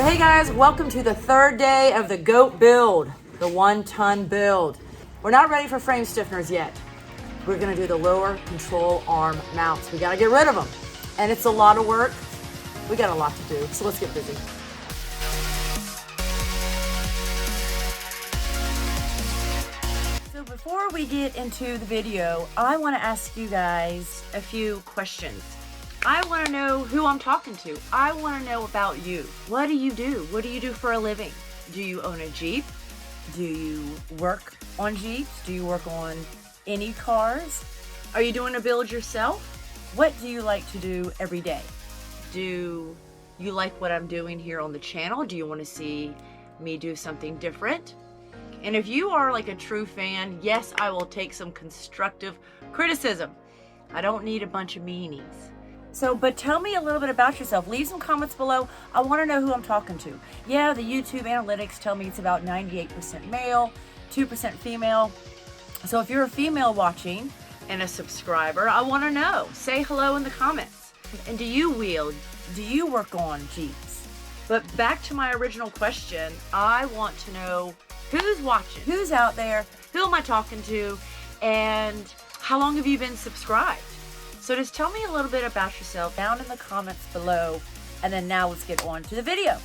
So hey guys, welcome to the third day of the GOAT build, the 1-ton build. We're not ready for frame stiffeners yet. We're gonna do the lower control arm mounts. We gotta get rid of them. And it's a lot of work. We got a lot to do, so let's get busy. So before we get into the video, I wanna ask you guys a few questions. I want to know who I'm talking to. I want to know about you. What do you do? What do you do for a living? Do you own a Jeep? Do you work on Jeeps? Do you work on any cars? Are you doing a build yourself? What do you like to do every day? Do you like what I'm doing here on the channel? Do you want to see me do something different? And if you are like a true fan, yes, I will take some constructive criticism. I don't need a bunch of meanies. So, but tell me a little bit about yourself. Leave some comments below. I want to know who I'm talking to. Yeah, the YouTube analytics tell me it's about 98% male, 2% female. So if you're a female watching and a subscriber, I want to know. Say hello in the comments. And do you wheel? Do you work on Jeeps? But back to my original question, I want to know who's watching, who's out there, who am I talking to, and how long have you been subscribed? So just tell me a little bit about yourself down in the comments below, and then now let's get on to the video.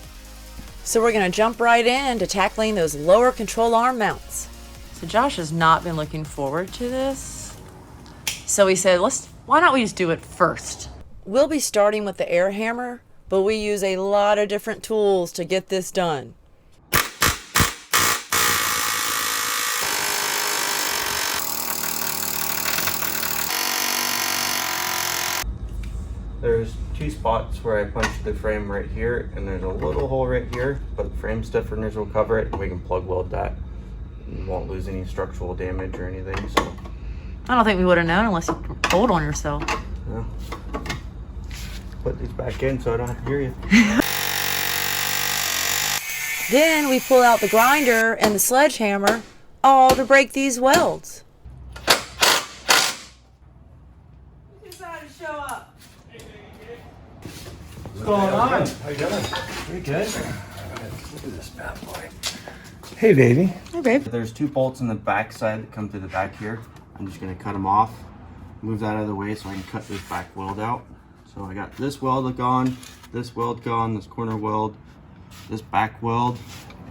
So we're gonna jump right into tackling those lower control arm mounts. So Josh has not been looking forward to this. So he said, why don't we just do it first? We'll be starting with the air hammer, but we use a lot of different tools to get this done. There's two spots where I punched the frame right here, and there's a little hole right here, but frame stiffeners will cover it, and we can plug weld that. You won't lose any structural damage or anything, so. I don't think we would have known unless you told on yourself. Yeah. Put these back in so I don't have to hear you. Then we pull out the grinder and the sledgehammer, all to break these welds. Decided to show up. What's going on? How you doing? Pretty good. Look at this bad boy. Hey, baby. Hey, babe. There's two bolts in the back side that come through the back here. I'm just gonna cut them off, move that out of the way so I can cut this back weld out. So I got this weld gone, this corner weld, this back weld,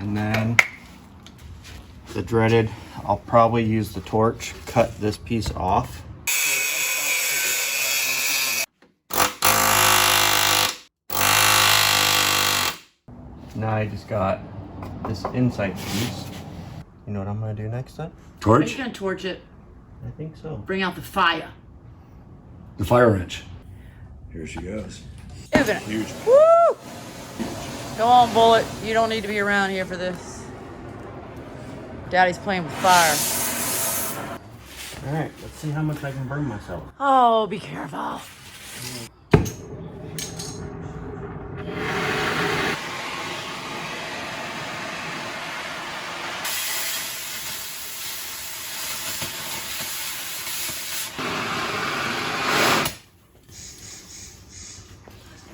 and then the dreaded, I'll probably use the torch, cut this piece off. Now I just got this inside piece. You know what I'm gonna do next then? Are Torch? you gonna torch it? I think so. Bring out the fire. The fire wrench. Here she goes. Open it. Huge. Woo! Go on, Bullet. You don't need to be around here for this. Daddy's playing with fire. All right, let's see how much I can burn myself. Oh, be careful.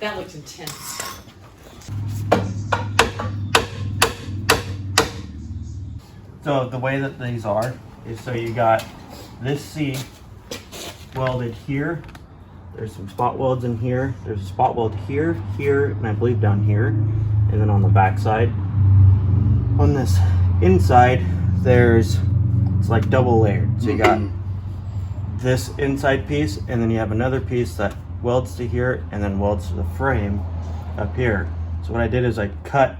That looks intense. So the way that these are is so you got this C welded here. There's some spot welds in here. There's a spot weld here, here, and I believe down here. And then on the back side. On this inside, it's like double layered. So you got this inside piece, and then you have another piece that welds to here and then welds to the frame up here. So what I did is I cut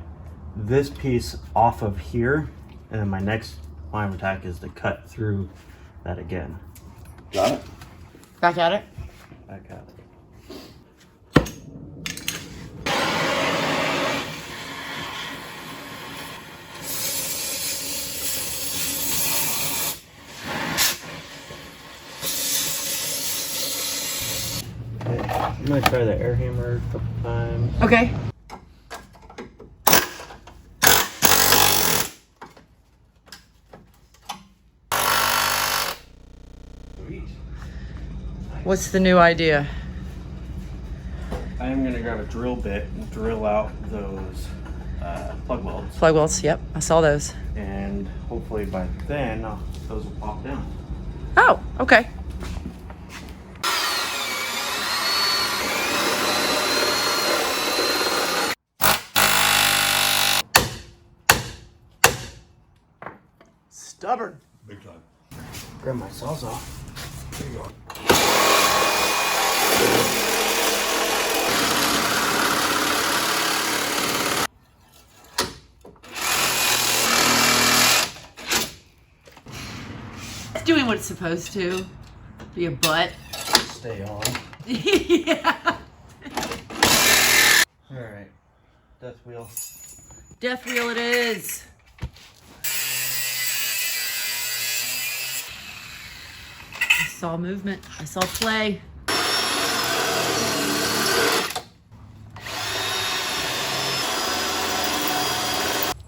this piece off of here, and then my next line of attack is to cut through that again. Got it? Back at it. Back at it. I'm gonna try the air hammer a couple times. Okay. What's the new idea? I am gonna grab a drill bit and drill out those plug welds. Plug welds, yep, I saw those. And hopefully by then, those will pop down. Oh, okay. Stubborn. Big time. Grab my saws off. There you go. It's doing what it's supposed to. Be a butt. Stay on. Yeah. Alright. Death wheel. Death wheel it is. I saw movement. I saw play.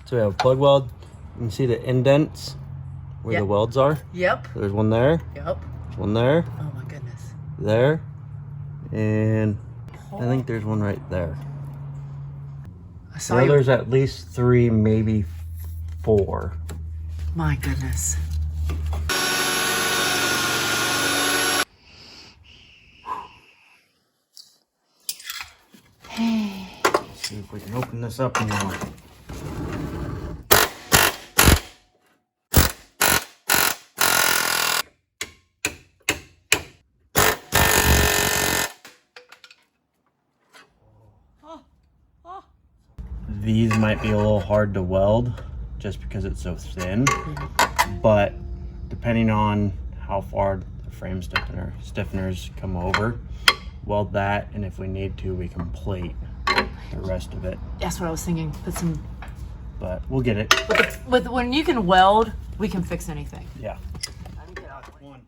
So we have a plug weld. You can see the indents where Yep. the welds are. Yep. There's one there, Yep. one there, Oh my goodness. there, and I think there's one right there. I saw So you. there's at least 3, maybe 4. My goodness. Hey. Let's see if we can open this up now. These might be a little hard to weld just because it's so thin, but depending on how far the frame stiffeners come over, weld that, and if we need to, we can plate the rest of it. That's what I was thinking. Put some. But we'll get it. With when you can weld, we can fix anything. Yeah. One.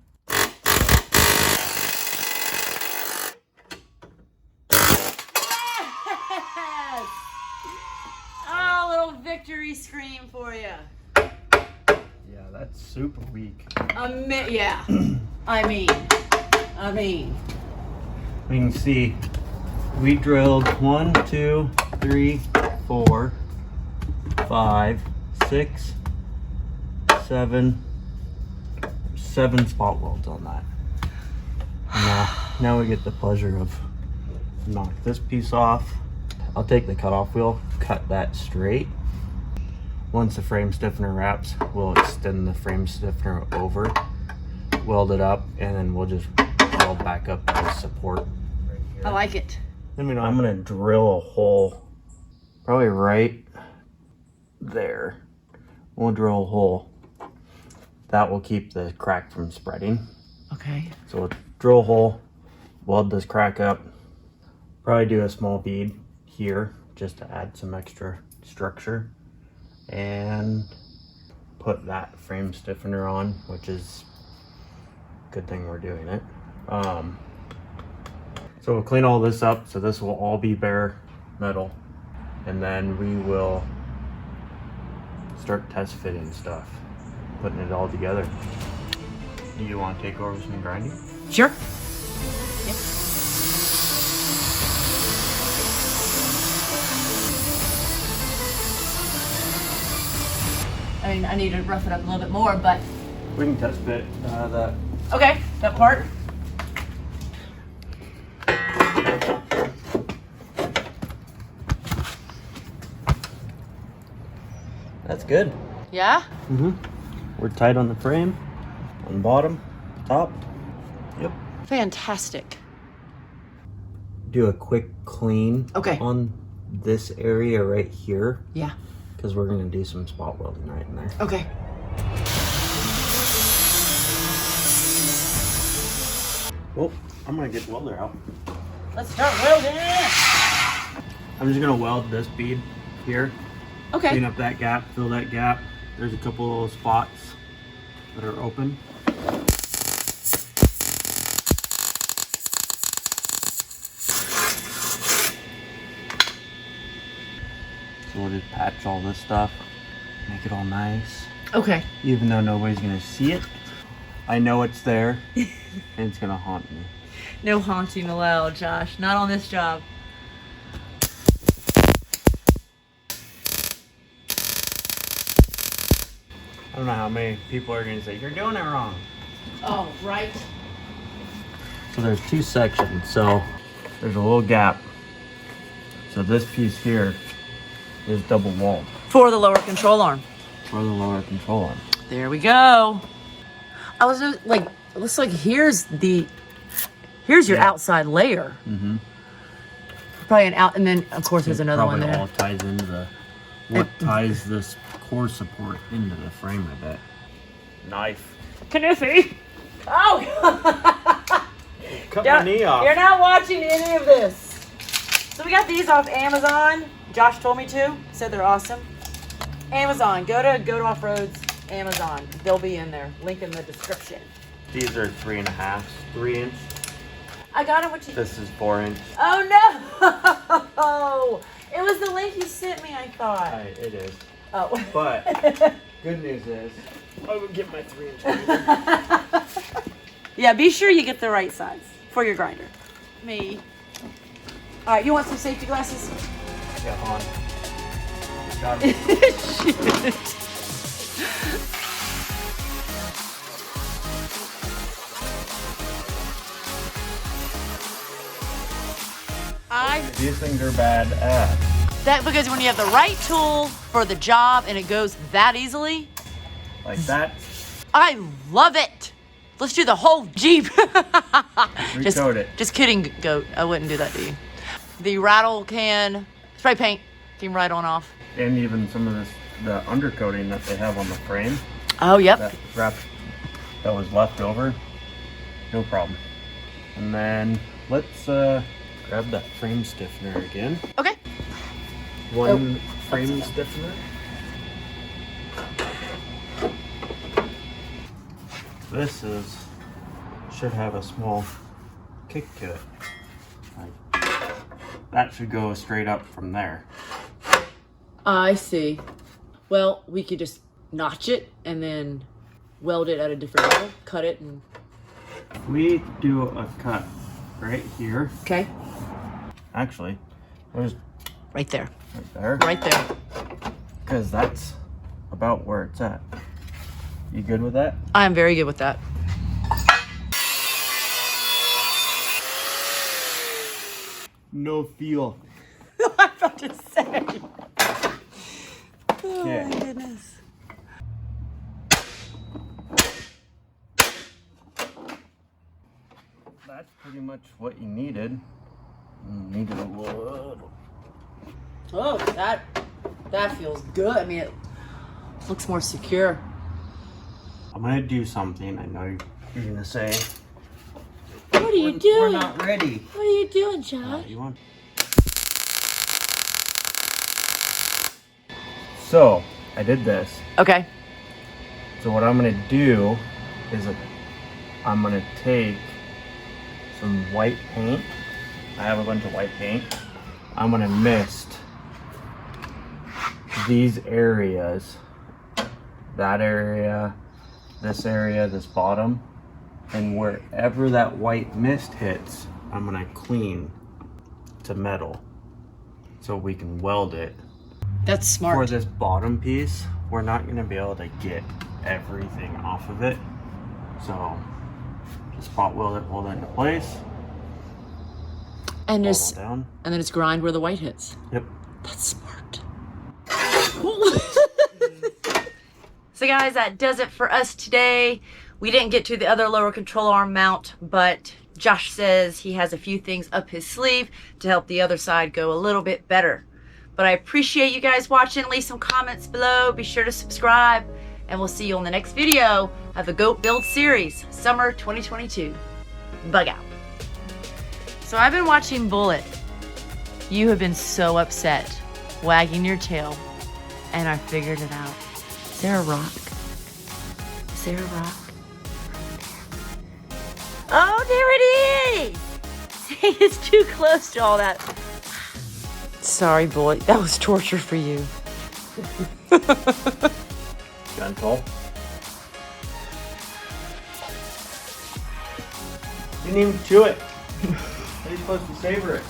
Yes! Oh, little victory scream for you. Yeah, that's super weak. Yeah. I mean. We can see we drilled 1, 2, 3, 4, 5, 6, 7 spot welds on that. Now we get the pleasure of knock this piece off. I'll take the cutoff wheel, cut that straight. Once the frame stiffener wraps, we'll extend the frame stiffener over, weld it up, and then we'll just weld back up the support right here. I like it. Then I'm gonna drill a hole, probably right there. We'll drill a hole. That will keep the crack from spreading. Okay. So we'll drill a hole, weld this crack up, probably do a small bead here just to add some extra structure, and put that frame stiffener on, which is a good thing we're doing it. So we'll clean all this up, so this will all be bare metal, and then we will start test fitting stuff, putting it all together. Do you want to take over some grinding? Sure. Yep. I mean, I need to rough it up a little bit more, but We can test fit that. okay, that part. That's good. Yeah? We're tight on the frame, on the bottom, top. Yep. Fantastic. Do a quick clean Okay. on this area right here, Yeah. because we're gonna do some spot welding right in there. Okay. Well, I'm gonna get the welder out. Let's start welding. I'm just gonna weld this bead here, Okay. clean up that gap, fill that gap. There's a couple of little spots that are open. So we'll just patch all this stuff, make it all nice. Okay. Even though nobody's gonna see it, I know it's there, and it's gonna haunt me. No haunting allowed, Josh. Not on this job. I don't know how many people are gonna say, you're doing it wrong. Oh, right. So there's two sections, so there's a little gap. So this piece here is double walled. For the lower control arm. For the lower control arm. There we go. I was like, it looks like here's your outside layer. Mm-hmm. Probably an out, and then of course there's another one Probably there. all ties into what ties this core support into the frame, I bet. Knife. Kniffy. Oh! Cut my knee off. You're not watching any of this. So we got these off Amazon. Josh told me to. Said they're awesome. Amazon. Go to Off-Roads. Amazon. They'll be in there. Link in the description. These are 3.5, 3 inch. I got it. This is 4 inch. Oh no! It was the link you sent me, I thought. It is. Oh. But good news is I would get my 3 inch. Yeah, be sure you get the right size for your grinder. Me. All right, you want some safety glasses? Yeah, on. Got it. Shit. These things are bad ass. That because when you have the right tool for the job and it goes that easily, Like that. I love it. Let's do the whole Jeep. Recoat it. Just kidding, goat. I wouldn't do that to you. The rattle can spray paint came right on off. And even some of the undercoating that they have on the frame. Oh, yep. That wrap that was left over. No problem. And then let's grab that frame stiffener again. Okay. One frame stiffener. This should have a small kick to it. Like, that should go straight up from there. I see. Well, we could just notch it and then weld it at a different level, cut it and... We do a cut right here. Okay. Actually, there's Right there. right there. Right there. Because that's about where it's at. You good with that? I am very good with that. No feel. I'm about to say. Oh Okay. my goodness. That's pretty much what you needed. Needed a little. Oh, that feels good. I mean, it looks more secure. I'm gonna do something. I know you're gonna say. What are you We're doing? not ready. What are you doing, Josh? You want? So I did this. Okay. So what I'm gonna do is I'm gonna take some white paint. I have a bunch of white paint. I'm gonna mist these areas, that area, this bottom, and wherever that white mist hits, I'm gonna clean to metal so we can weld it. That's smart. For this bottom piece, we're not gonna be able to get everything off of it. So just spot weld it, hold it into place. And Weld just it down. and then it's grind where the white hits. Yep. That's smart. So guys, that does it for us today. We didn't get to the other lower control arm mount, but Josh says he has a few things up his sleeve to help the other side go a little bit better. But I appreciate you guys watching. Leave some comments below. Be sure to subscribe, and we'll see you on the next video of the Goat Build Series, Summer 2022. Bug out. So I've been watching Bullet. You have been so upset, wagging your tail, and I figured it out. Is there a rock? Is there a rock? Oh, there it is! See, it's too close to all that. Sorry, Bullet. That was torture for you. Gentle. You didn't even chew it. How are you supposed to savor it?